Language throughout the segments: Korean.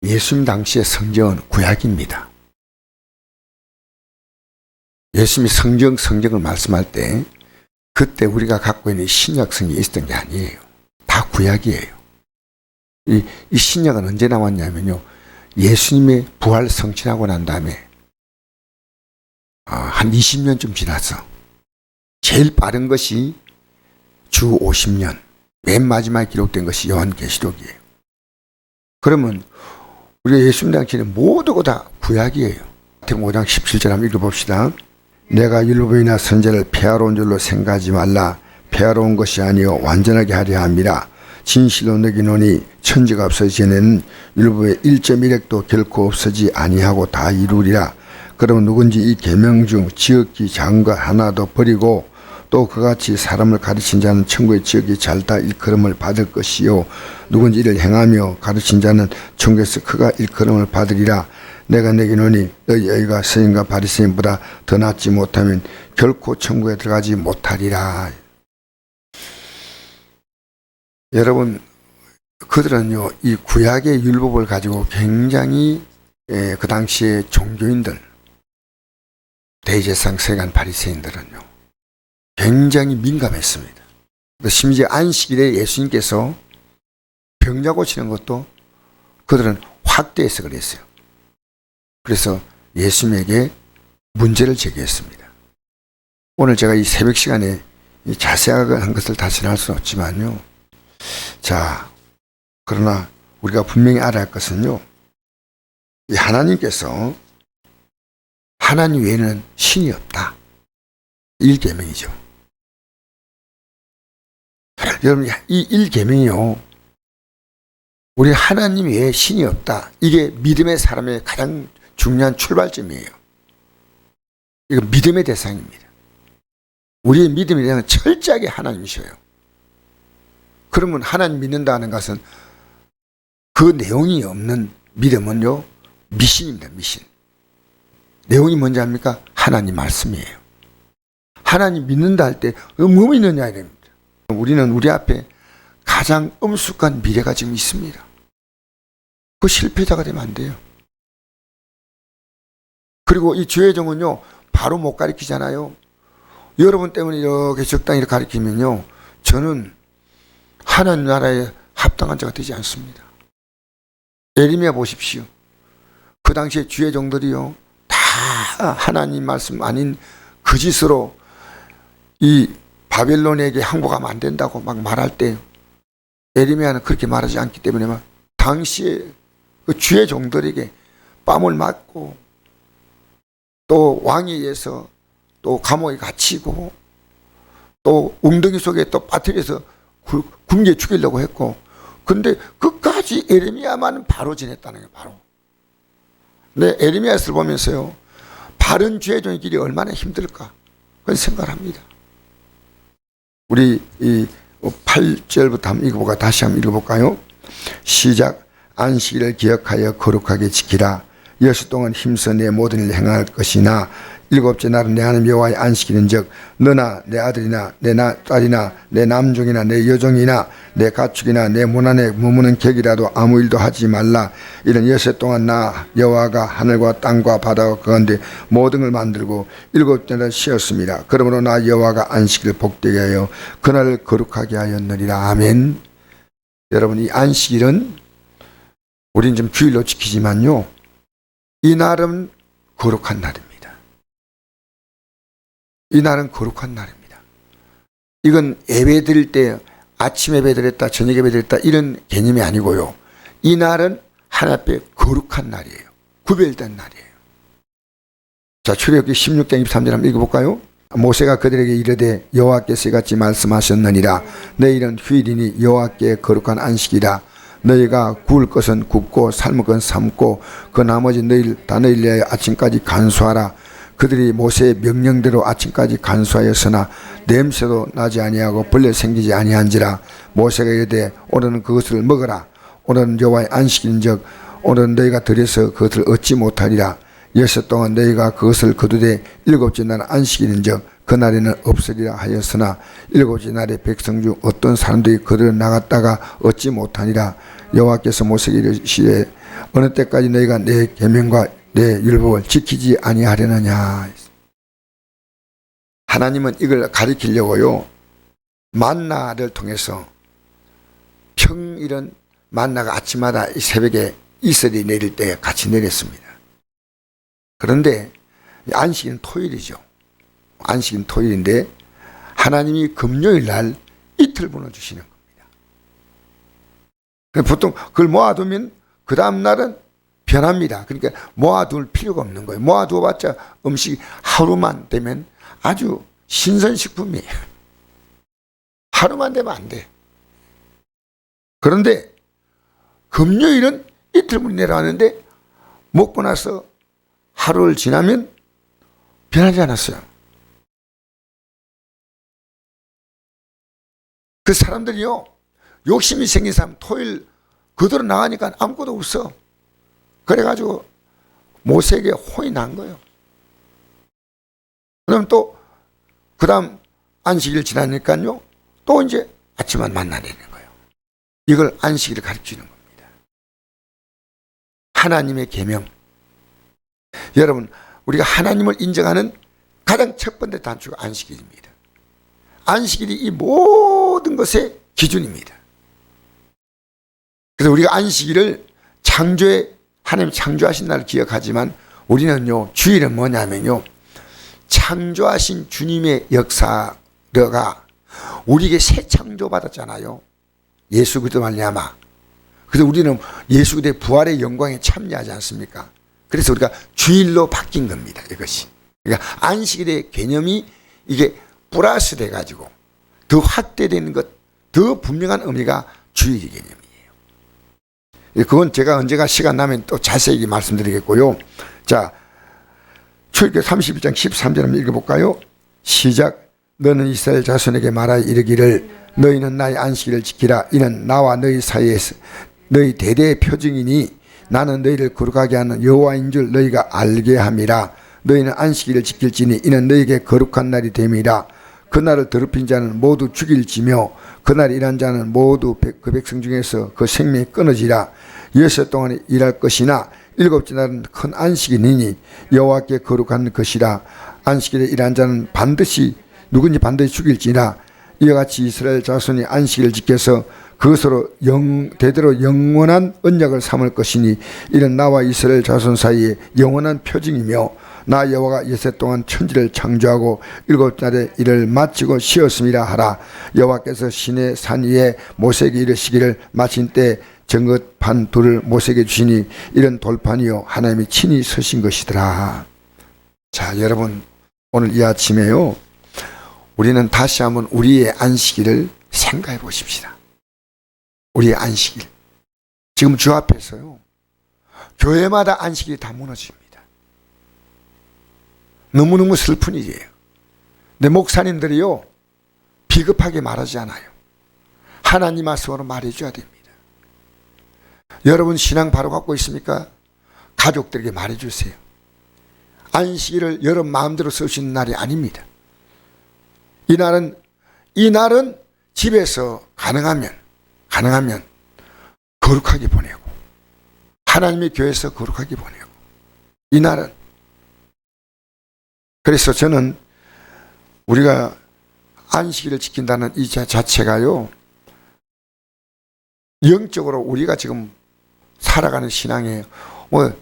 예수님 당시의 성경은 구약입니다. 예수님이 성경을 말씀할 때 그때 우리가 갖고 있는 신약 성경이 있었던 게 아니에요. 다 구약이에요. 이 신약은 언제 나왔냐면요. 예수님의 부활 성취하고 난 다음에 한 20년쯤 지나서 제일 빠른 것이 주 50년, 맨 마지막에 기록된 것이 요한계시록이에요. 그러면 우리가 예수님 당시에는 모두가 다 구약이에요. 마태복음 5장 17절 한번 읽어봅시다. 내가 율법이나 선제를 폐하러 온 줄로 생각하지 말라. 폐하러 온 것이 아니요 완전하게 하려 함이라. 진실로 너희노니 천지가 없어지기 전에는 율법의 1.1획도 결코 없어지지 아니하고 다 이루리라. 그러면 누군지 이 계명 중 지극히 작은 것 하나도 버리고 또 그같이 사람을 가르친 자는 천국의 지극히 잘다 일컬음을 받을 것이요 누군지 이를 행하며 가르친 자는 천국에서 그가 일컬음을 받으리라. 내가 내게 노니 너희가 서인과 바리새인보다 더 낫지 못하면 결코 천국에 들어가지 못하리라. 여러분, 그들은요 이 구약의 율법을 가지고 굉장히 그 당시에 종교인들, 대제사장 세관 바리새인들은요 굉장히 민감했습니다. 심지어 안식일에 예수님께서 병자 고치는 것도 그들은 확대해서 그랬어요. 그래서 예수님에게 문제를 제기했습니다. 오늘 제가 이 새벽 시간에 이 자세한 것을 다 전할 수는 없지만요. 자, 그러나 우리가 분명히 알아야 할 것은요. 이 하나님께서 하나님 외에는 신이 없다. 1계명이죠. 여러분, 이 1계명이요. 우리 하나님 외에 신이 없다. 이게 믿음의 사람의 가장 중요한 출발점이에요. 이거 믿음의 대상입니다. 우리의 믿음에 대한 철저하게 하나님이셔요. 그러면 하나님 믿는다는 것은 그 내용이 없는 믿음은요, 미신입니다, 미신. 내용이 뭔지 압니까? 하나님 말씀이에요. 하나님 믿는다 할 때 뭐 믿느냐 이랍니다. 우리는 우리 앞에 가장 엄숙한 미래가 지금 있습니다. 그 실패자가 되면 안 돼요. 그리고 이 주의 종은요 바로 못 가르치잖아요. 여러분 때문에 이렇게 적당히 가르치면요 저는 하나님 나라에 합당한 자가 되지 않습니다. 예레미야 보십시오. 그 당시에 주의 종들이요 다 하나님 말씀 아닌 거짓으로 이 바벨론에게 항복하면 안 된다고 막 말할 때 예레미야는 그렇게 말하지 않기 때문에 막 당시에 그 주의 종들에게 뺨을 맞고 또 왕에 의해서 또 감옥에 갇히고 또 웅덩이 속에 또 빠뜨려서 굶겨 죽이려고 했고 근데 끝까지 예레미야만 바로 지냈다는 거예요. 바로. 근데 예레미야서를 보면서요 바른 주의 종의 길이 얼마나 힘들까 그런 생각을 합니다. 우리 이 8절부터 한번 읽어볼까요? 다시 한번 읽어볼까요? 시작. 안식일을 기억하여 거룩하게 지키라. 6일 동안 힘써 내 모든 일을 행할 것이나 일곱째 날은 내 하나님 여호와의 안식일인즉 너나 내 아들이나 내 딸이나 내 남종이나 내 여종이나 내 가축이나 내 문 안에 머무는 객이라도 아무 일도 하지 말라. 이는 6일 동안 나 여호와가 하늘과 땅과 바다와 그가운데 모든 걸 만들고 일곱째 날 쉬었습니다. 그러므로 나 여호와가 안식일을 복되게 하여 그날을 거룩하게 하였느니라. 아멘. 여러분, 이 안식일은 우리는 좀 주일로 지키지만요 이 날은 거룩한 날입니다. 이 날은 거룩한 날입니다. 이건 예배 드릴 때 아침 예배 드렸다 저녁 예배 드렸다 이런 개념이 아니고요. 이 날은 하나님 앞에 거룩한 날이에요. 구별된 날이에요. 자, 출애굽기 16장 23절 한번 읽어볼까요? 모세가 그들에게 이르되 여호와께서 이같이 말씀하셨느니라. 내일은 휴일이니 여호와께 거룩한 안식이라. 너희가 구울 것은 굽고 삶을 것은 삶고 그 나머지 너희를 위하여 아침까지 간수하라. 그들이 모세의 명령대로 아침까지 간수하였으나 냄새도 나지 아니하고 벌레 생기지 아니한지라. 모세가 이르되 오늘은 그것을 먹어라. 오늘은 여호와의 안식일인즉 오늘은 너희가 들여서 그것을 얻지 못하리라. 6일 동안 너희가 그것을 거두되 일곱째 날 안식일인즉 그날에는 없으리라 하였으나 일곱째 날에 백성 중 어떤 사람들이 그들을 나갔다가 얻지 못하니라. 여호와께서 모세에게 이르시되 어느 때까지 너희가 내 계명과 내 율법을 지키지 아니하려느냐. 하나님은 이걸 가리키려고요, 만나를 통해서 평일은 만나가 아침마다 이 새벽에 이슬이 내릴 때 같이 내렸습니다. 그런데 안식일은 토요일이죠. 안식일은 토요일인데 하나님이 금요일 날 이틀분을 주시는 겁니다. 보통 그걸 모아두면 그 다음 날은 변합니다. 그러니까 모아둘 필요가 없는 거예요. 모아두어봤자 음식이 하루만 되면 아주 신선식품이에요. 하루만 되면 안 돼. 그런데 금요일은 이틀분이 내려왔는데 먹고 나서 하루를 지나면 변하지 않았어요. 그 사람들이요, 욕심이 생긴 사람 토요일 그대로 나가니까 아무것도 없어. 그래가지고 모세에게 혼이 난 거예요. 그럼 또 그 다음 안식일 지나니까요 또 이제 아침만 만나내는 거예요. 이걸 안식일을 가르치는 겁니다. 하나님의 계명. 여러분, 우리가 하나님을 인정하는 가장 첫 번째 단추가 안식일입니다. 안식일이 이 모든 것의 기준입니다. 그래서 우리가 안식일을 창조의 하나님 창조하신 날을 기억하지만 우리는요, 주일은 뭐냐면요, 창조하신 주님의 역사가 우리에게 새 창조 받았잖아요. 예수 그리스도 말미암아. 그래서 우리는 예수 그리스도의 부활의 영광에 참여하지 않습니까? 그래서 우리가 주일로 바뀐 겁니다. 이것이. 그러니까 안식일의 개념이 이게 플러스 돼가지고 더 확대되는 것, 더 분명한 의미가 주일의 개념이에요. 그건 제가 언제가 시간 나면 또 자세히 말씀드리겠고요. 자, 출애굽기 31장 13절 한번 읽어볼까요? 시작. 너는 이스라엘 자손에게 말하여 이르기를 너희는 나의 안식일을 지키라. 이는 나와 너희 사이에서 너희 대대의 표징이니 나는 너희를 거룩하게 하는 여호와인 줄 너희가 알게 함이라. 너희는 안식일을 지킬지니 이는 너희에게 거룩한 날이 됨이라. 그날을 더럽힌 자는 모두 죽일지며 그날 일한 자는 모두 그 백성 중에서 그 생명이 끊어지라. 6일 동안 일할 것이나 일곱째 날은 큰 안식이니 여호와께 거룩한 것이라. 안식일에 일한 자는 반드시 누군지 반드시 죽일지라. 이와 같이 이스라엘 자손이 안식일을 지켜서 그것으로 대대로 영원한 언약을 삼을 것이니 이는 나와 이스라엘 자손 사이에 영원한 표징이며 나 여호와가 6일 동안 천지를 창조하고 일곱 날에 일을 마치고 쉬었음이라 하라. 여호와께서 시내 산 위에 모세에게 이르시기를 마친 때 정것판 돌을 모세에게 주시니 이런 돌판이요 하나님이 친히 서신 것이더라. 자, 여러분, 오늘 이 아침에요, 우리는 다시 한번 우리의 안식일을 생각해 보십시다. 우리의 안식일. 지금 주 앞에서요, 교회마다 안식일이 다 무너집니다. 너무너무 슬픈 일이에요. 근데 목사님들이요, 비겁하게 말하지 않아요. 하나님 말씀으로 말해줘야 됩니다. 여러분 신앙 바로 갖고 있습니까? 가족들에게 말해주세요. 안식일을 여러분 마음대로 쓸 수 있는 날이 아닙니다. 이 날은 집에서 가능하면 거룩하게 보내고 하나님의 교회에서 거룩하게 보내고 이 날은. 그래서 저는 우리가 안식일을 지킨다는 이 자체가요, 영적으로 우리가 지금 살아가는 신앙에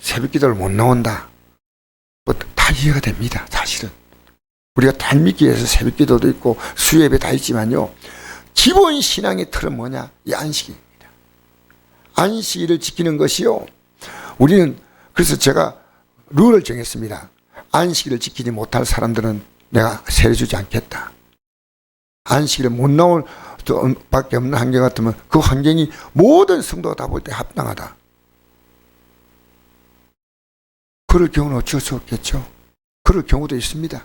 새벽 기도를 못 나온다, 다 이해가 됩니다. 사실은 우리가 다 믿기 위해서 새벽 기도도 있고 수예배 다 있지만요, 기본 신앙의 틀은 뭐냐? 이 안식일입니다. 안식일을 지키는 것이요, 우리는 그래서 제가 룰을 정했습니다. 안식일을 지키지 못할 사람들은 내가 세례주지 않겠다. 안식일을 못 나올 밖에 없는 환경 같으면 그 환경이 모든 성도가 다 볼 때 합당하다. 그럴 경우는 어쩔 수 없겠죠. 그럴 경우도 있습니다.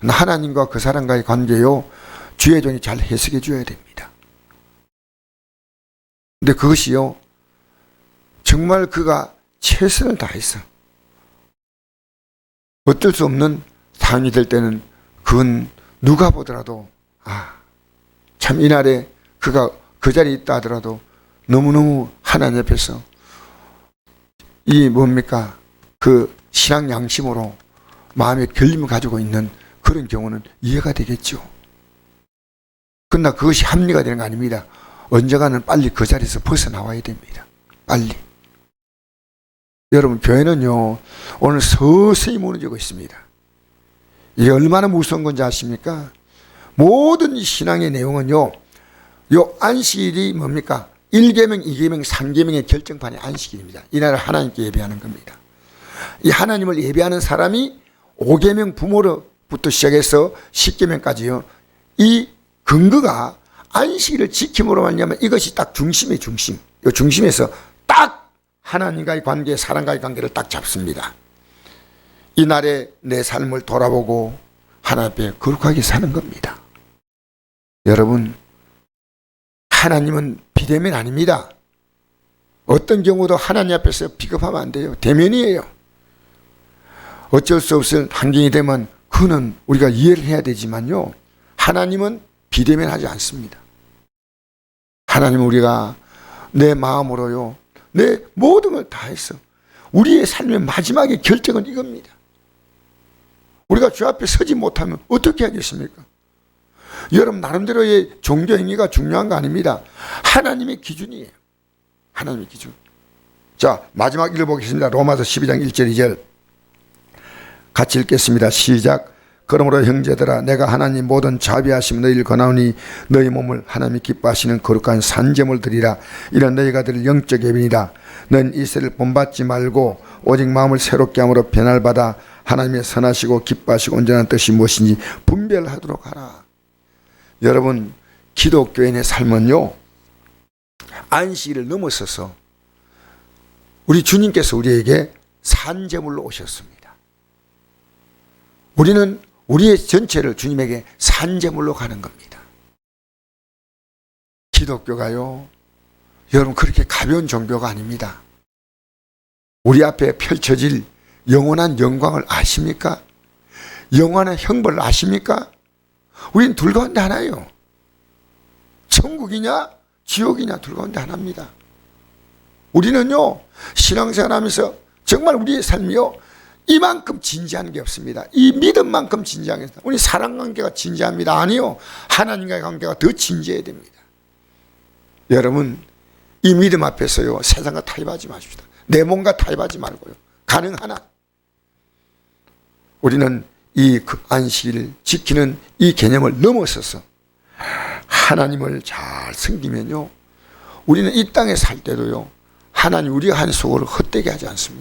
하나님과 그 사람과의 관계요, 주의 종이 잘 해석해 줘야 됩니다. 근데 그것이요, 정말 그가 최선을 다해서 어쩔 수 없는 상황이 될 때는 그건 누가 보더라도 참 이날에 그가 그 자리에 있다 하더라도 너무너무 하나님 앞에서 이 뭡니까? 그 신앙 양심으로 마음에 결림을 가지고 있는 그런 경우는 이해가 되겠죠. 그러나 그것이 합리가 되는 거 아닙니다. 언젠가는 빨리 그 자리에서 벗어나와야 됩니다. 빨리. 여러분, 교회는요, 오늘 서서히 무너지고 있습니다. 이게 얼마나 무서운 건지 아십니까? 모든 이 신앙의 내용은요, 요 안식일이 뭡니까? 1계명, 2계명, 3계명의 결정판이 안식일입니다. 이날을 하나님께 예배하는 겁니다. 이 하나님을 예배하는 사람이 5계명 부모로부터 시작해서 10계명까지요. 이 근거가 안식일을 지킴으로 말미암아 이것이 딱 중심의 중심. 이 중심에서 딱 하나님과의 관계, 사람과의 관계를 딱 잡습니다. 이날에 내 삶을 돌아보고 하나님 앞에 거룩하게 사는 겁니다. 여러분, 하나님은 비대면 아닙니다. 어떤 경우도 하나님 앞에서 비겁하면 안 돼요. 대면이에요. 어쩔 수 없을 환경이 되면 그는 우리가 이해를 해야 되지만요, 하나님은 비대면하지 않습니다. 하나님은 우리가 내 마음으로요, 내 모든 걸 다해서 우리의 삶의 마지막의 결정은 이겁니다. 우리가 주 앞에 서지 못하면 어떻게 하겠습니까? 여러분, 나름대로의 종교 행위가 중요한 거 아닙니다. 하나님의 기준이에요. 하나님의 기준. 자, 마지막 읽어보겠습니다. 로마서 12장 1절 2절 같이 읽겠습니다. 시작. 그러므로 형제들아, 내가 하나님 모든 자비하심 너희를 권하오니 너희 몸을 하나님이 기뻐하시는 거룩한 산제물 드리라. 이런 너희가 드릴 영적 예배니라. 넌 이세를 본받지 말고 오직 마음을 새롭게 함으로 변화를 받아 하나님의 선하시고 기뻐하시고 온전한 뜻이 무엇인지 분별하도록 하라. 여러분, 기독교인의 삶은요, 안식일을 넘어서서 우리 주님께서 우리에게 산제물로 오셨습니다. 우리는 우리의 전체를 주님에게 산제물로 가는 겁니다. 기독교가요, 여러분, 그렇게 가벼운 종교가 아닙니다. 우리 앞에 펼쳐질 영원한 영광을 아십니까? 영원한 형벌을 아십니까? 우리는 둘 가운데 하나예요. 천국이냐 지옥이냐 둘 가운데 하나입니다. 우리는요, 신앙생활 하면서 정말 우리의 삶이요, 이만큼 진지한 게 없습니다. 이 믿음만큼 진지한 게 없습니다. 우리 사랑관계가 진지합니다. 아니요, 하나님과의 관계가 더 진지해야 됩니다. 여러분, 이 믿음 앞에서요, 세상과 타협하지 마십시다. 내 몸과 타협하지 말고요, 가능한 한 우리는 이 안식일을 지키는 이 개념을 넘어서서 하나님을 잘 섬기면요, 우리는 이 땅에 살 때도요, 하나님 우리가 한 수고를 헛되게 하지 않습니다.